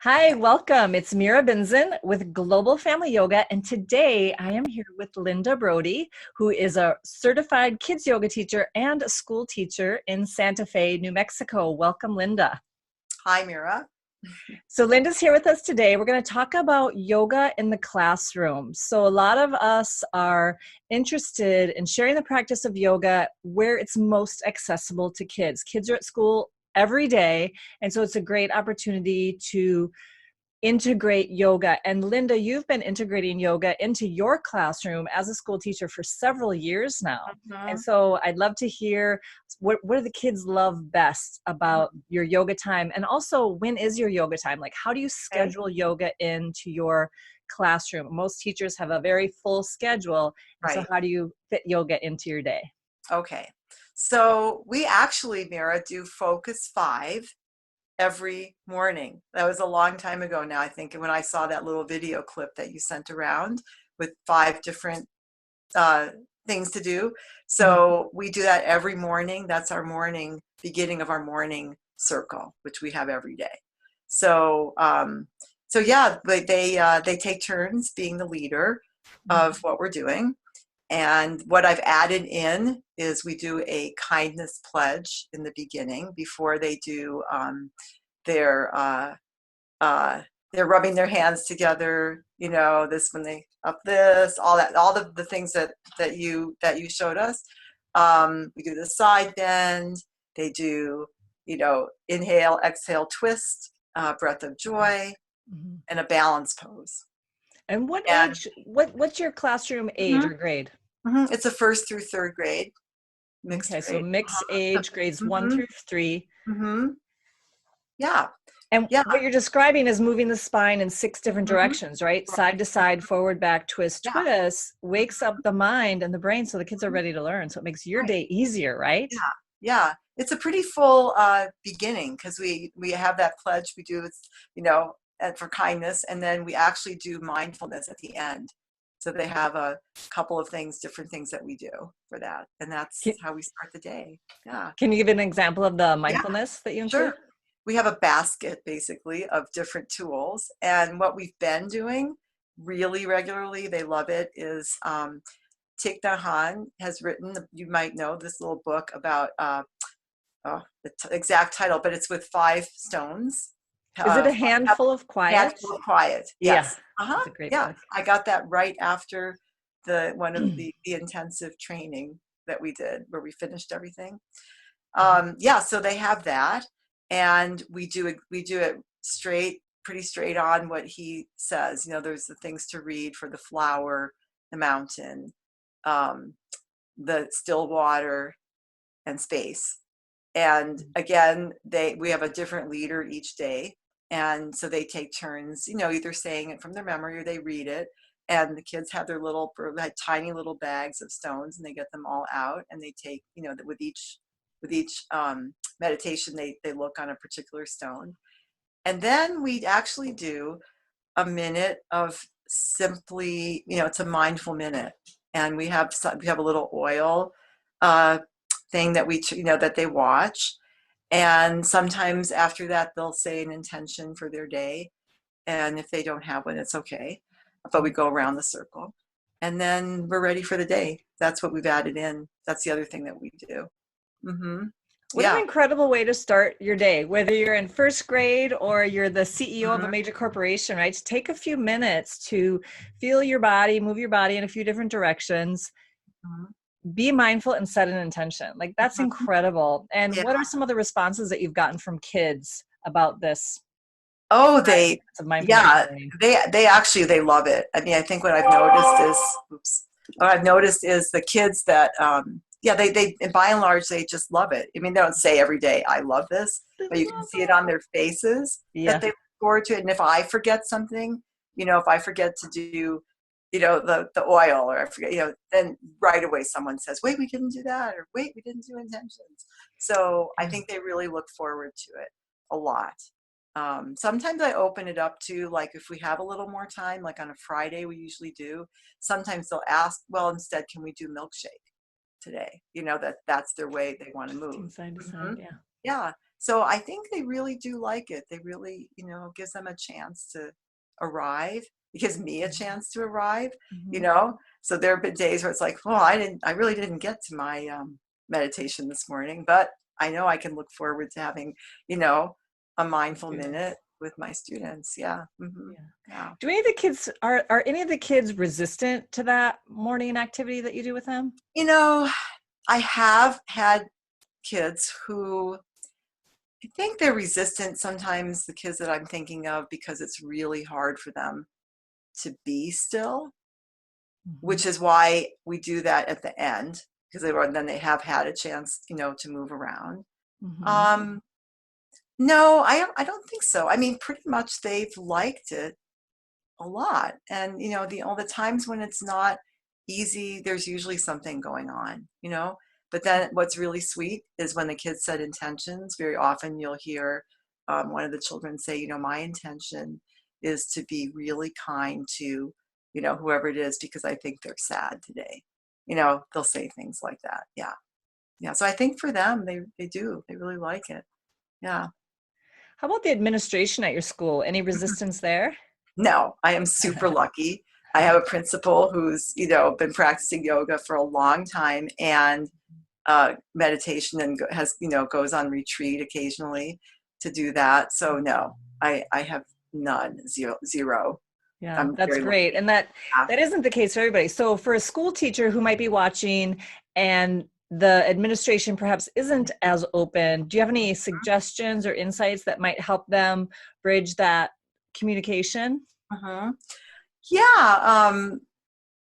Hi, welcome. It's Mira Binzen with Global Family Yoga, and today I am here with Linda Brody, who is a certified kids yoga teacher and a school teacher in Santa Fe, New Mexico. Welcome, Linda. Hi, Mira. So Linda's here with us today. We're going to talk about yoga in the classroom. So a lot of us are interested in sharing the practice of yoga where it's most accessible to kids. Kids are at school every day, and so it's a great opportunity to integrate yoga. And Linda, you've been integrating yoga into your classroom as a school teacher for several years now. And Mhm. so I'd love to hear what do the kids love best about your yoga time? And also, when is your yoga time? Like, how do you Okay. schedule yoga into your classroom? Most teachers have a very full schedule. And so Right. how do you fit yoga into your day? Okay. So we actually, Mira, do Focus 5 every morning. That was a long time ago now, I think, when I saw that little video clip that you sent around with 5 different uh, things to do. Mhm. So we do that every morning. That's our morning, beginning of our morning circle, which we have every day. So, so yeah, they take turns being the leader of what we're doing. And what I've added in is we do a kindness pledge in the beginning before they do their uh, they're rubbing their hands together. You know, this when they up this, all that, all the things that you showed us. We do the side bend. They do, inhale, exhale, twist, breath of joy, Mhm. and a balance pose. And what And age, what's your classroom age mhm, or grade? it's a first through third grade, mixed Okay, so grade. mixed age, grades one Hmm. through three. Hmm. Yeah, And yeah. what you're describing is moving the spine in 6 different Hmm. directions, right? Side Right. to side, forward, back, twist, Yeah. twist, wakes up the mind and the brain so the kids are Mhm. ready to learn. So it makes your Right. day easier, right? Yeah, yeah. It's a pretty full beginning because we have that pledge we do, it's, and for kindness, and then we actually do mindfulness at the end. So they have a couple of things, different things that we do for that, and that's Can, how we start the day. Yeah, can you give an example of the yeah, mindfulness that you include? sure. We have a basket basically of different tools, and what we've been doing really regularly, they love it, is Thich Nhat Hanh has written, you might know this little book about the exact title, but it's with 5 stones. Is it Uh, a handful of quiet? Handful of Quiet. Yeah, Yes. Uh-huh. it's a great Yeah. book. I got that right after the one of the intensive training that we did where we finished everything. Yeah, so they have that, and we do it pretty straight on what he says. There's the things to read for the flower, the mountain, um, the still water, and space. And again, we have a different leader each day, and so they take turns, either saying it from their memory or they read it. And the kids have their like tiny little bags of stones, and they get them all out, and they take, with each meditation, they look on a particular stone. And then we actually do a minute of simply, it's a mindful minute, and we have a little oil uh, thing that that they watch, and sometimes after that they'll say an intention for their day, and if they don't have one, it's okay, but we go around the circle, and then we're ready for the day. That's what we've added in. That's the other thing that we do. Hmm. What an Yeah. incredible way to start your day, whether you're in first grade or you're the CEO of a Hmm. major corporation, right? To take a few minutes to feel your body, move your body in a few different directions, be mindful and set an intention. Like, that's Hmm. incredible. And Yeah. what are some of the responses that you've gotten from kids about this Oh, of mindfulness yeah, learning? they love it. I mean, I think what I've noticed is, oops, what I've noticed is the kids that, yeah, and by and large, they just love it. I mean, they don't say every day, I love this, I but you can love see it it. on their faces that Yeah. they look forward to it. And if I forget something, if I forget to do, the oil, or I forget, then right away someone says, wait, we didn't do that, or wait, we didn't do intentions. So I think they really look forward to it a lot. Sometimes I open it up to, like, if we have a little more time, like on a Friday, we usually do. Sometimes they'll ask, well, instead, can we do milkshake today? That's their way they want to move. Side to Hmm. side, yeah. Yeah. So I think they really do like it. They really, gives them a chance to arrive. It gives me a chance to arrive, you Mhm. know? So there have been days where it's like, well, I really didn't get to my meditation this morning, but I know I can look forward to having, you know, a mindful Students. minute with my students. Yeah. Yeah. Yeah. Do any of the kids are any of the kids resistant to that morning activity that you do with them? You know, I have had kids who I think they're resistant sometimes, the kids that I'm thinking of, because it's really hard for them to be still, Mhm. which is why we do that at the end, because then they have had a chance, to move around. Mhm. Um, no, I don't think so. I mean, pretty much they've liked it a lot. And, all the times when it's not easy, there's usually something going on. But then what's really sweet is when the kids set intentions. Very often you'll hear one of the children say, my intention is to be really kind to, whoever it is, because I think they're sad today. They'll say things like that. Yeah. Yeah. So I think for them, they do. They really like it. Yeah. How about the administration at your school? Any resistance there? No, I am super lucky. I have a principal who's, been practicing yoga for a long time and meditation, and has, goes on retreat occasionally to do that. So no, I have none, zero. Yeah, I'm that's very great. lucky. And that isn't the case for everybody. So for a school teacher who might be watching and the administration perhaps isn't as open, do you have any suggestions or insights that might help them bridge that communication? Hmm. Yeah,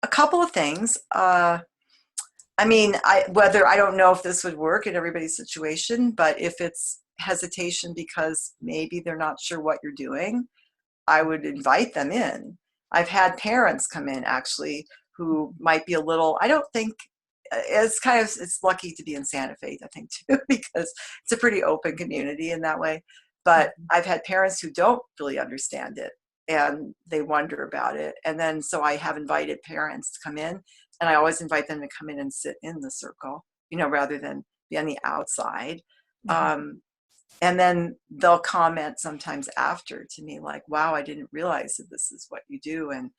a couple of things. I mean, I don't know if this would work in everybody's situation, but if it's hesitation because maybe they're not sure what you're doing, I would invite them in. I've had parents come in actually who might be a little, I don't think it's lucky to be in Santa Fe, I think too, because it's a pretty open community in that way. But I've had parents who don't really understand it and they wonder about it. And then so I have invited parents to come in, and I always invite them to come in and sit in the circle, rather than be on the outside. Mhm. Um, and then they'll comment sometimes after to me like, wow, I didn't realize that this is what you do. And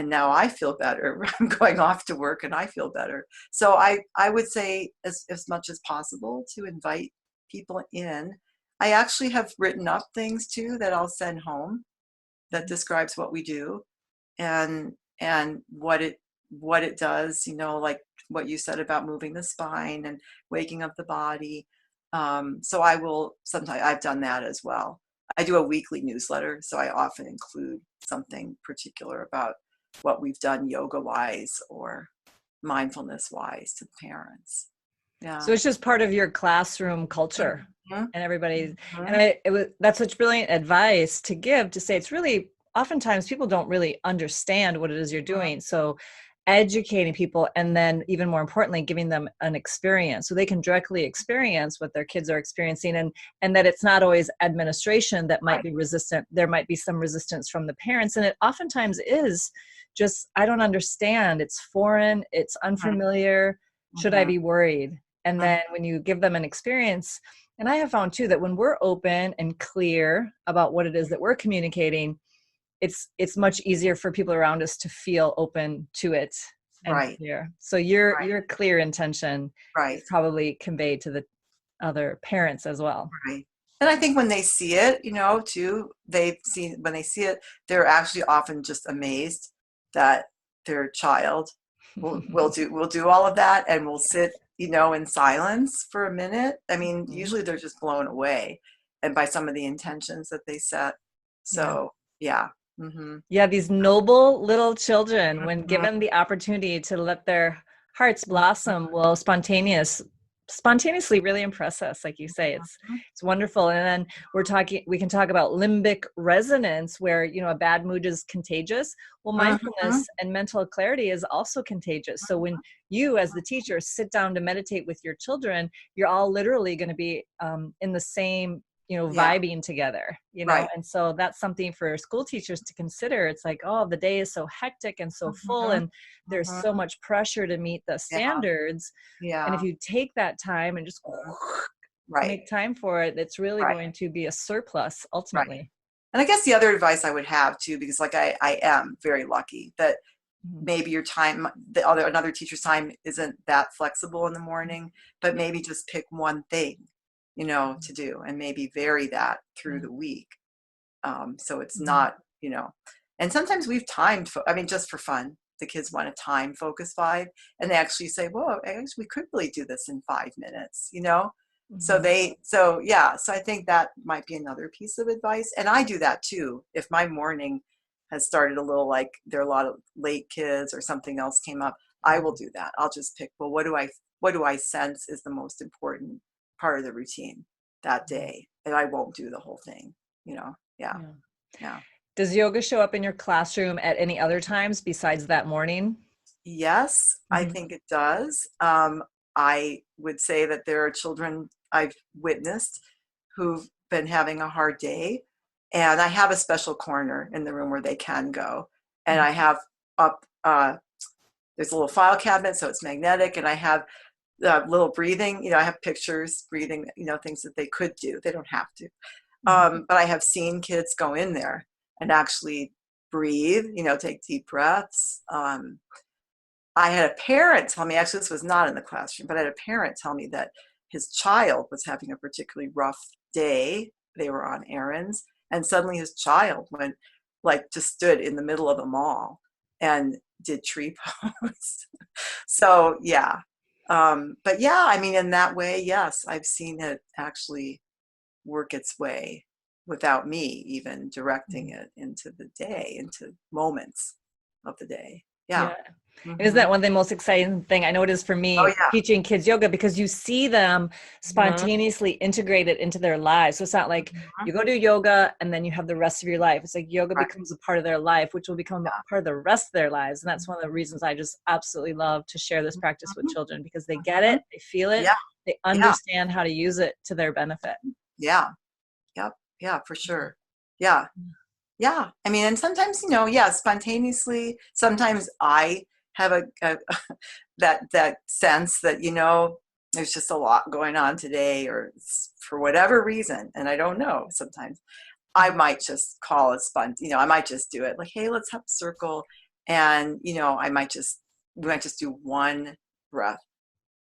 now I feel better. I'm going off to work and I feel better. So I would say as much as possible to invite people in. I actually have written up things too that I'll send home that describes what we do, and what it does, like what you said about moving the spine and waking up the body. So I will sometimes, I've done that as well. I do a weekly newsletter, so I often include something particular about what we've done yoga wise or mindfulness wise to the parents. Yeah. So it's just part of your classroom culture Mhm. and everybody. And Mhm. that's such brilliant advice to give, to say it's really oftentimes people don't really understand what it is you're doing. So educating people, and then even more importantly, giving them an experience so they can directly experience what their kids are experiencing, and that it's not always administration that might Right. be resistant. There might be some resistance from the parents, and it oftentimes is just, I don't understand. It's foreign, it's Mhm. unfamiliar. Should I Mhm. be worried? And Mhm. then when you give them an experience, and I have found too that when we're open and clear about what it is that we're communicating, it's much easier for people around us to feel open to it and Right. clear. So your Right. clear intention is Right. probably conveyed to the other parents as well. Right. And I think when they see it, too, when they see it, they're actually often just amazed that their child will do all of that and will sit, in silence for a minute. I mean, Mhm. usually they're just blown away and by some of the intentions that they set. Yeah. So yeah. Hmm. Yeah, these noble little children, when Hmm. given the opportunity to let their hearts blossom, will spontaneously really impress us. Like you say, it's wonderful. And then we can talk about limbic resonance, where a bad mood is contagious. Well, Hmm. mindfulness and mental clarity is also contagious. So when you, as the teacher, sit down to meditate with your children, you're all literally going to be in the same Yeah. vibing together, Right. and so that's something for school teachers to consider. It's like, oh, the day is so hectic and so full, Hmm. and there's so Hmm. much pressure to meet the Yeah. standards. And if Yeah. you take that time and just right, make time for it, it's really right, going to be a surplus right. ultimately. And I guess the other advice I would have too, because like I am very lucky that Mhm. maybe your time, another teacher's time isn't that flexible in the morning, but maybe just pick one thing, to do, and maybe vary that through Yeah. the week. So it's Mhm. not, and sometimes we've timed, I mean, just for fun, the kids want to time focus 5, and they actually say, well, actually, we could really do this in 5 minutes. So Mhm. yeah, so I think that might be another piece of advice. And I do that too. If my morning has started a little like there are a lot of late kids or something else came up, I will do that. I'll just pick, well, what do I sense is the most important part of the routine that Mhm. day? And I won't do the whole thing. Yeah. Yeah. Yeah. Does yoga show up in your classroom at any other times besides that morning? Yes, I Mhm. think it does. I would say that there are children I've witnessed who've been having a hard day, and I have a special corner in the room where they can go. And I have up, there's a little file cabinet, so it's magnetic, and I have little breathing, I have pictures, breathing, things that they could do. They don't have to. Mhm. But I have seen kids go in there and actually breathe, take deep breaths. I had a parent tell me, actually, this was not in the classroom, but I had a parent tell me that his child was having a particularly rough day. They were on errands, and suddenly his child went, like, just stood in the middle of the mall and did tree pose. So, yeah. But yeah, I mean, in that way, yes, I've seen it actually work its way without me even directing Mhm. it into the day, into moments of the day. Yeah. Yeah. And isn't Hmm. that one of the most exciting thing? I know it is for Oh, me yeah. teaching kids yoga because you see them Mhm, spontaneously integrate it into their lives. So it's not like mhm. you go do yoga and then you have the rest of your life. It's like yoga Right, becomes a part of their life, which will become a yeah. part of the rest of their lives. And that's one of the reasons I just absolutely love to share this practice with Mhm, children because they get mhm. it, they feel it, Yeah, they yeah, understand how to use it to their benefit. yeah, yep, yeah, for sure. Yeah, yeah. I mean, and sometimes, yeah, spontaneously, sometimes I have a that sense that, there's just a lot going on today or for whatever reason, and I don't know sometimes. I might just call it I might just do it like, hey, let's have a circle. And, we might just do one breath,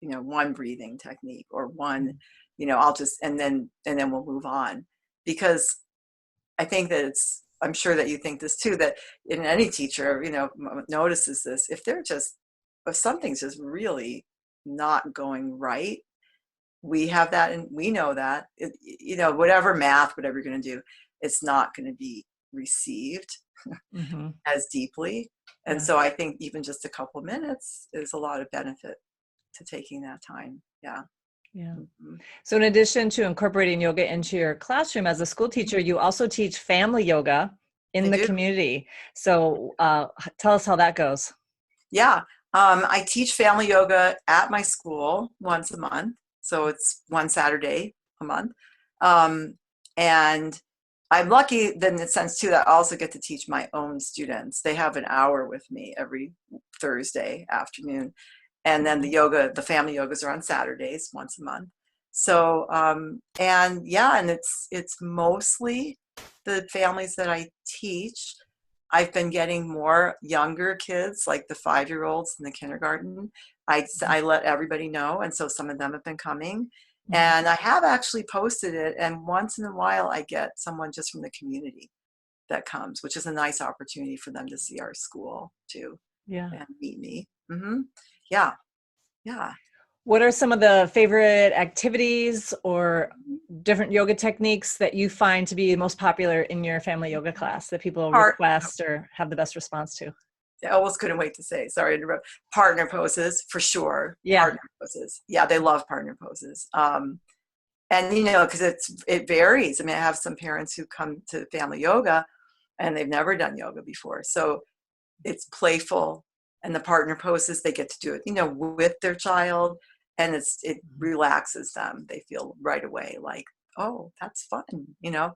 one breathing technique or one, I'll just, and then we'll move on. Because I think that I'm sure that you think this too, that in any teacher, notices this, if something's just really not going right, we have that and we know that whatever math, whatever you're going to do, it's not going to be received Mm-hmm. as deeply. And Yeah. so I think even just a couple minutes is a lot of benefit to taking that time. Yeah. Yeah. Mhm. So, in addition to incorporating yoga into your classroom as a school teacher, you also teach family yoga I in the do. community. So, tell us how that goes. Yeah. I teach family yoga at my school once a month. So it's one Saturday a month. Um, and I'm lucky then in the sense too that I also get to teach my own students. They have an hour with me every Thursday afternoon. And then the family yogas are on Saturdays once a month. So, and yeah, and it's mostly the families that I teach. I've been getting more younger kids, like the 5-year-olds in the kindergarten. I let everybody know, and so some of them have been coming. Mhm. And I have actually posted it, and once in a while I get someone just from the community that comes, which is a nice opportunity for them to see our school too Yeah. and meet me. Yeah, yeah. What are some of the favorite activities or different yoga techniques that you find to be most popular in your family yoga class that people Part request or have the best response to? I almost couldn't wait to say, sorry to interrupt. Partner poses for sure. Yeah. Partner poses. Yeah, they love partner poses. And because it varies. I mean, I have some parents who come to family yoga and they've never done yoga before. So it's playful, and the partner poses, they get to do it, with their child, and it relaxes them. They feel right away like, oh, that's fun. Yeah.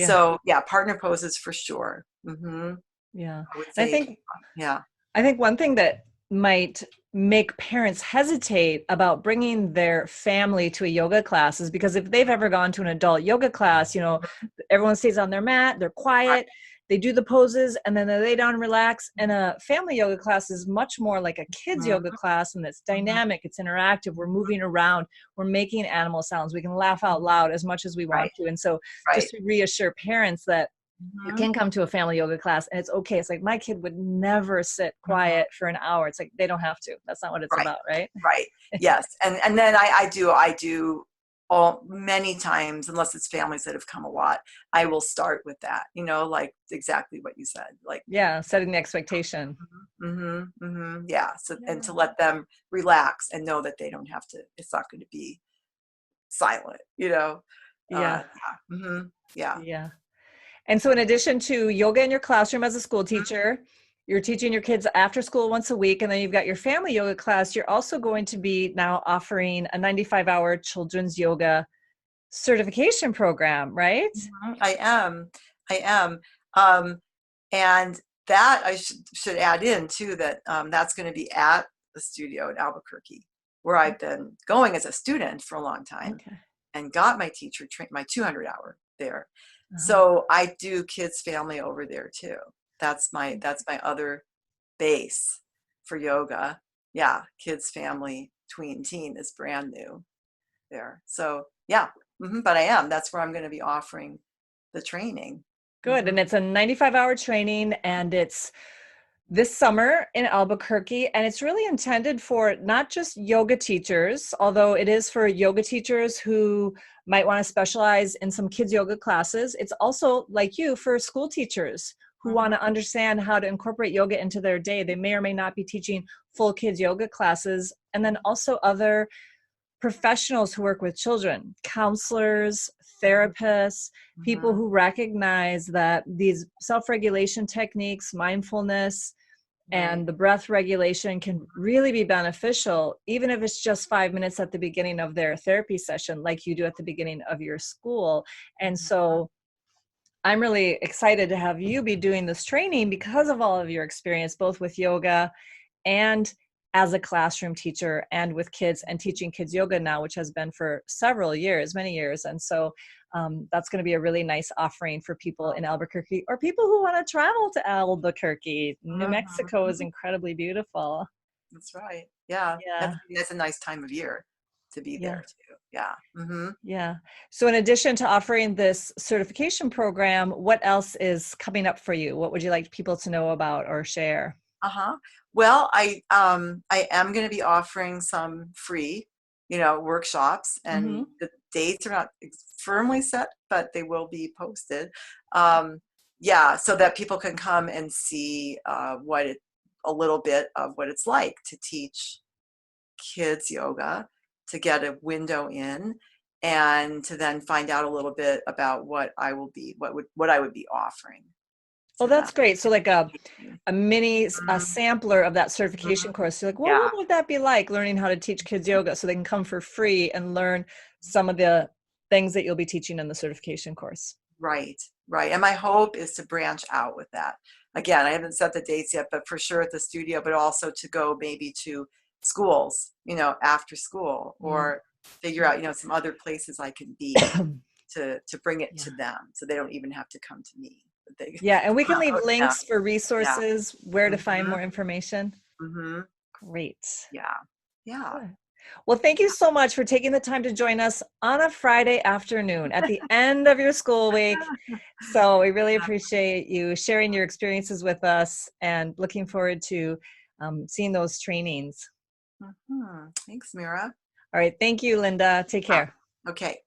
So yeah, partner poses for sure. Yeah. I would And say, yeah. I think one thing that might make parents hesitate about bringing their family to a yoga class is because if they've ever gone to an adult yoga class, everyone stays on their mat, they're Right. quiet, they do the poses, and then they lay down and relax. And a family yoga class is much more like a kids Mhm, yoga class, and it's mhm, dynamic, it's interactive, we're moving around, we're making animal sounds, we can laugh mhm. out loud as much as we Right, want to. And so just right. to reassure parents that you Mhm, can come to a family yoga class and it's okay. It's like my kid would never sit mhm. quiet for an hour. It's like they don't have to. That's not what it's Right, about, right? right. Yes, and then I do all many times, unless it's families that have come a lot, I will start with that, like exactly what you said, like, Yeah, setting the expectation. mhm, mhm, yeah, so and Yeah. to let them relax and know that they don't have to it's not gonna be silent, Yeah. yeah, mhm, yeah. Yeah. And so in addition to yoga in your classroom as a school Mhm, teacher, you're teaching your kids after school once a week, and then you've got your family yoga class. You're also going to be now offering a 95-hour children's yoga certification program, right? mhm, I am, um, and that I should add in too that, that's gonna be at the studio in Albuquerque, where I've been going as a student for a long time Okay. and got my my 200-hour there. Uh-huh. So I do kids family over there too. That's my other base for yoga. Yeah, kids family tween teen is brand new there. So yeah, but I am. That's where I'm going to be offering the training. Good. Hmm. And it's a 95-hour training, and it's this summer in Albuquerque. And it's really intended for not just yoga teachers, although it is for yoga teachers who might want to specialize in some kids yoga classes. It's also, like you, for school teachers who want to Hmm. understand how to incorporate yoga into their day. They may or may not be teaching full kids yoga classes. And then also other professionals who work with children, counselors, therapists, people Hmm. who recognize that these self-regulation techniques, mindfulness, Right. and the breath regulation can really be beneficial, even if it's just 5 minutes at the beginning of their therapy session, like you do at the beginning of your school. And so I'm really excited to have you be doing this training because of all of your experience, both with yoga and as a classroom teacher and with kids and teaching kids yoga now, which has been for several years, many years. And so that's going to be a really nice offering for people in Albuquerque or people who want to travel to Albuquerque. New Mexico is Hmm. incredibly beautiful. That's right. Yeah, Yeah, that's a nice time of year to be yeah, there too. Yeah. Hmm. yeah. So, in addition to offering this certification program, what else is coming up for you? What would you like people to know about or share? Uh-huh. Well, I am going to be offering some free, workshops, and Hmm. the dates are not firmly set, but they will be posted. Um, yeah, so that people can come and see a little bit of what it's like to teach kids yoga, to get a window in, and to then find out a little bit about what I would be offering Oh, to them. that's great. So, like a mini a Mhm, sampler of that mhm. certification course. You're like, well, Yeah. what would that be like learning how to teach kids yoga so they can come for free and learn some of the things that you'll be teaching in the certification course? Right, right. And my hope is to branch out with that. Again, I haven't set the dates yet, but for sure at the studio, but also to go maybe to schools, after school, Mm. or figure out, some other places I can be to bring it Yeah. to them so they don't even have to come to me. But they Yeah. And we can leave oh, yeah, links for yeah. resources, where to find Mhm, more information. mhm. Great. Yeah. Yeah. Good. Well, thank you so much for taking the time to join us on a Friday afternoon at the end of your school week. So we really appreciate you sharing your experiences with us and looking forward to seeing those trainings. Mhm. Thanks, Mira. All right. Thank you, Linda. Take Yeah. care. Okay.